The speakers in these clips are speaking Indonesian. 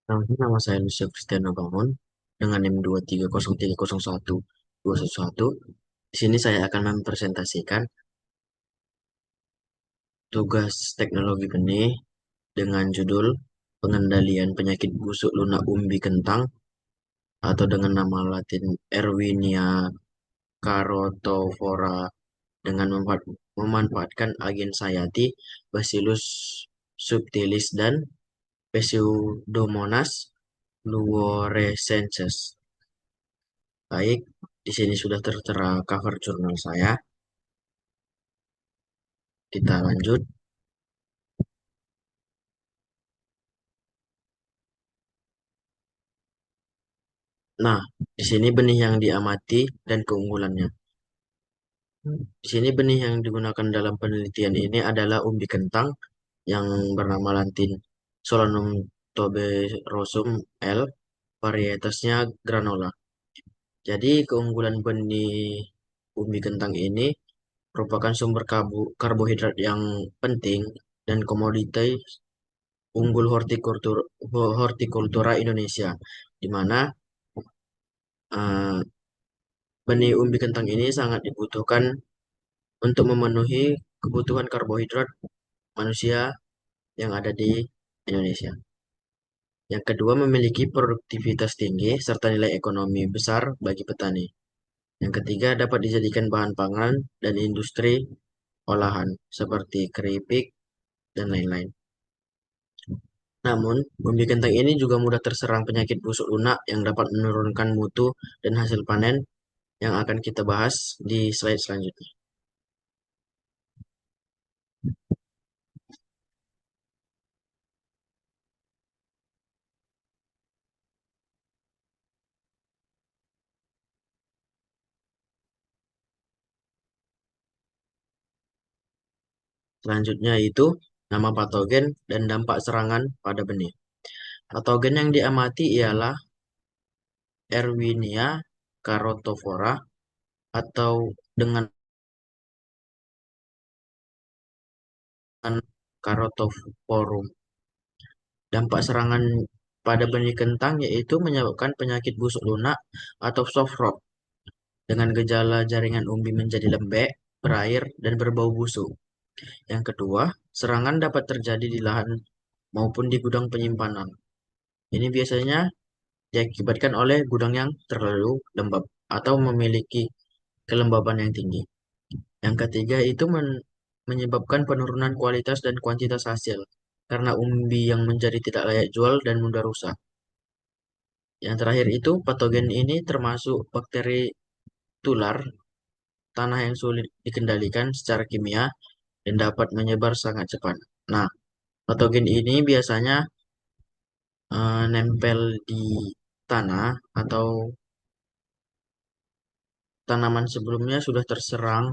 Nama saya Lucia Kristiano Bangun dengan NIM 230301211. Di sini saya akan mempresentasikan tugas teknologi benih dengan judul pengendalian penyakit busuk lunak umbi kentang atau dengan nama Latin Erwinia carotovora dengan memanfaatkan agen Sayati, Bacillus subtilis dan Pseudomonas fluorescens. Baik, di sini sudah tertera cover jurnal saya. Kita lanjut. Nah, di sini benih yang diamati dan keunggulannya. Di sini benih yang digunakan dalam penelitian ini adalah umbi kentang yang bernama Latin Solanum tuberosum L, varietasnya granola. Jadi keunggulan benih umbi kentang ini merupakan sumber karbohidrat yang penting dan komoditas unggul hortikultura Indonesia, di mana eh, benih umbi kentang ini sangat dibutuhkan untuk memenuhi kebutuhan karbohidrat manusia yang ada di Indonesia. Yang kedua, memiliki produktivitas tinggi serta nilai ekonomi besar bagi petani. Yang ketiga, dapat dijadikan bahan pangan dan industri olahan seperti keripik dan lain-lain. Namun, umbi kentang ini juga mudah terserang penyakit busuk lunak yang dapat menurunkan mutu dan hasil panen yang akan kita bahas di slide selanjutnya. Selanjutnya itu nama patogen dan dampak serangan pada benih. Patogen yang diamati ialah Erwinia carotovora atau dengan Carotophorum. Dampak serangan pada benih kentang yaitu menyebabkan penyakit busuk lunak atau soft rot dengan gejala jaringan umbi menjadi lembek, berair, dan berbau busuk. Yang kedua, serangan dapat terjadi di lahan maupun di gudang penyimpanan. Ini biasanya diakibatkan oleh gudang yang terlalu lembab atau memiliki kelembaban yang tinggi. Yang ketiga itu menyebabkan penurunan kualitas dan kuantitas hasil karena umbi yang menjadi tidak layak jual dan mudah rusak. Yang terakhir itu patogen ini termasuk bakteri tular tanah yang sulit dikendalikan secara kimia dan dapat menyebar sangat cepat. Nah, patogen ini biasanya nempel di tanah atau tanaman sebelumnya sudah terserang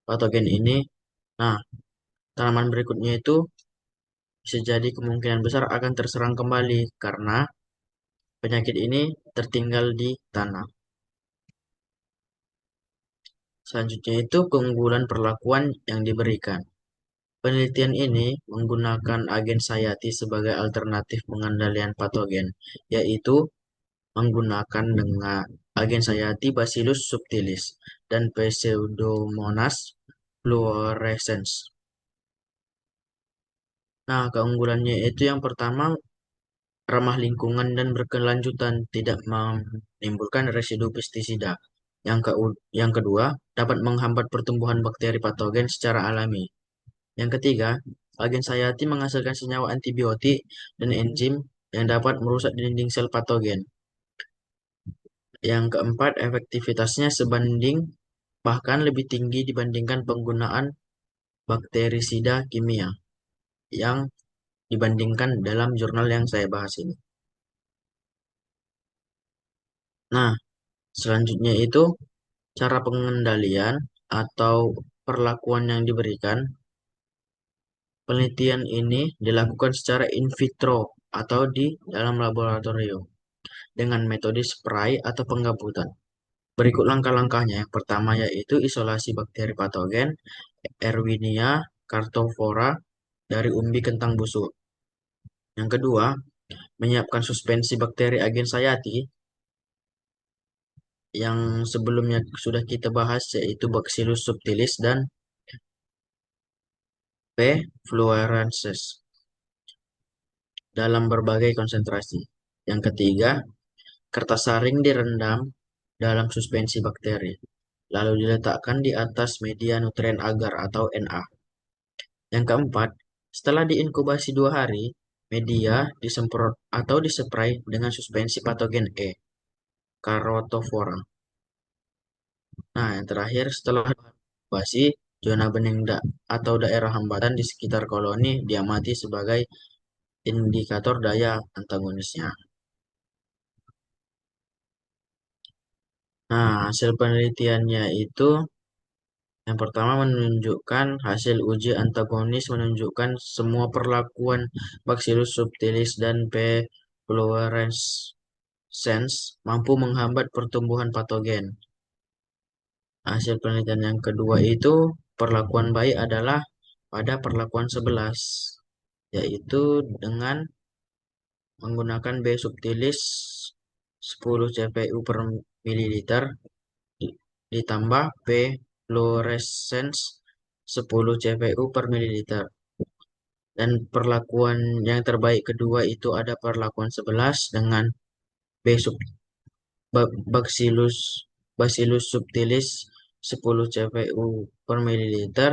patogen ini. Nah, tanaman berikutnya itu bisa jadi kemungkinan besar akan terserang kembali karena penyakit ini tertinggal di tanah. Selanjutnya itu keunggulan perlakuan yang diberikan. Penelitian ini menggunakan agen Sayati sebagai alternatif pengendalian patogen, yaitu menggunakan dengan agen Sayati Bacillus subtilis dan Pseudomonas fluorescens. Nah, keunggulannya itu yang pertama ramah lingkungan dan berkelanjutan, tidak menimbulkan residu pestisida. Yang kedua, dapat menghambat pertumbuhan bakteri patogen secara alami. Yang ketiga, agen Sayati menghasilkan senyawa antibiotik dan enzim yang dapat merusak dinding sel patogen. Yang keempat, efektivitasnya sebanding bahkan lebih tinggi dibandingkan penggunaan bakterisida kimia yang dibandingkan dalam jurnal yang saya bahas ini. Nah, selanjutnya itu cara pengendalian atau perlakuan yang diberikan. Penelitian ini dilakukan secara in vitro atau di dalam laboratorium dengan metode spray atau penggabutan. Berikut langkah-langkahnya. Yang pertama yaitu isolasi bakteri patogen Erwinia carotovora dari umbi kentang busuk. Yang kedua, menyiapkan suspensi bakteri agen Sayati yang sebelumnya sudah kita bahas, yaitu Bacillus subtilis dan P. fluorensis dalam berbagai konsentrasi. Yang ketiga, kertas saring direndam dalam suspensi bakteri, lalu diletakkan di atas media nutrien agar atau NA. Yang keempat, setelah diinkubasi 2 hari, media disemprot atau diseprai dengan suspensi patogen E, Carotophora. Nah, yang terakhir, setelah inkubasi, zona bening atau daerah hambatan di sekitar koloni diamati sebagai indikator daya antagonisnya. Nah, hasil penelitiannya itu yang pertama menunjukkan hasil uji antagonis menunjukkan semua perlakuan Bacillus subtilis dan P. fluorescens mampu menghambat pertumbuhan patogen. Hasil penelitian yang kedua itu perlakuan baik adalah pada perlakuan 11, yaitu dengan menggunakan B subtilis 10 CPU per mililiter ditambah P fluorescens 10 CPU per mililiter. Dan perlakuan yang terbaik kedua itu ada perlakuan 11 dengan B sub Bacillus Bacillus subtilis 10 CPU per mililiter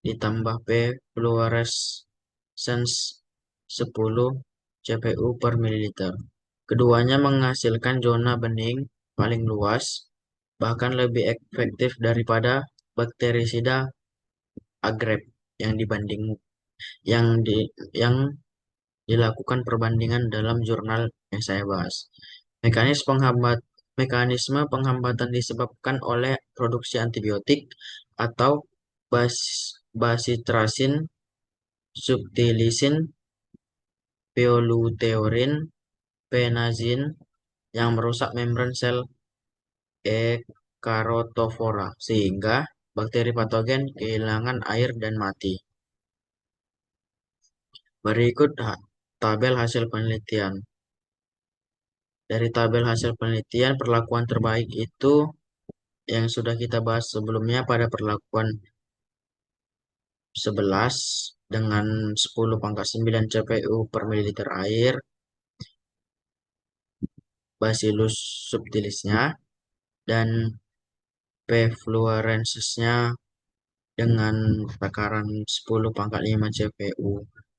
ditambah P fluorescens 10 CPU per mililiter. Keduanya menghasilkan zona bening paling luas, bahkan lebih efektif daripada bakterisida agrep yang dibanding yang di yang dilakukan perbandingan dalam jurnal yang saya bahas. Mekanisme penghambatan disebabkan oleh produksi antibiotik atau bas, basitrasin, subtilisin, pioluteorin, penazin yang merusak membran sel Ekarotophora sehingga bakteri patogen kehilangan air dan mati. Berikut tabel hasil penelitian. Dari tabel hasil penelitian, perlakuan terbaik itu yang sudah kita bahas sebelumnya pada perlakuan 11 dengan 10 pangkat 9 CPU per mililiter air, Bacillus subtilisnya, dan P. fluorensisnya dengan takaran 10 pangkat 5 CPU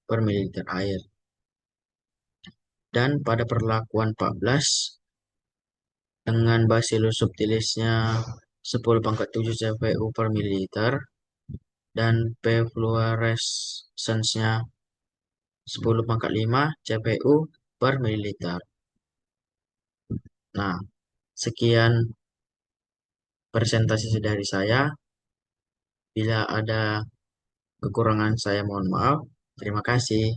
per mililiter air. Dan pada perlakuan 14 dengan Bacillus subtilisnya 10 pangkat 7 CPU per mililiter dan P. fluorescensnya 10 pangkat 5 CPU per mililiter. Nah, sekian presentasi dari saya. Bila ada kekurangan saya mohon maaf. Terima kasih.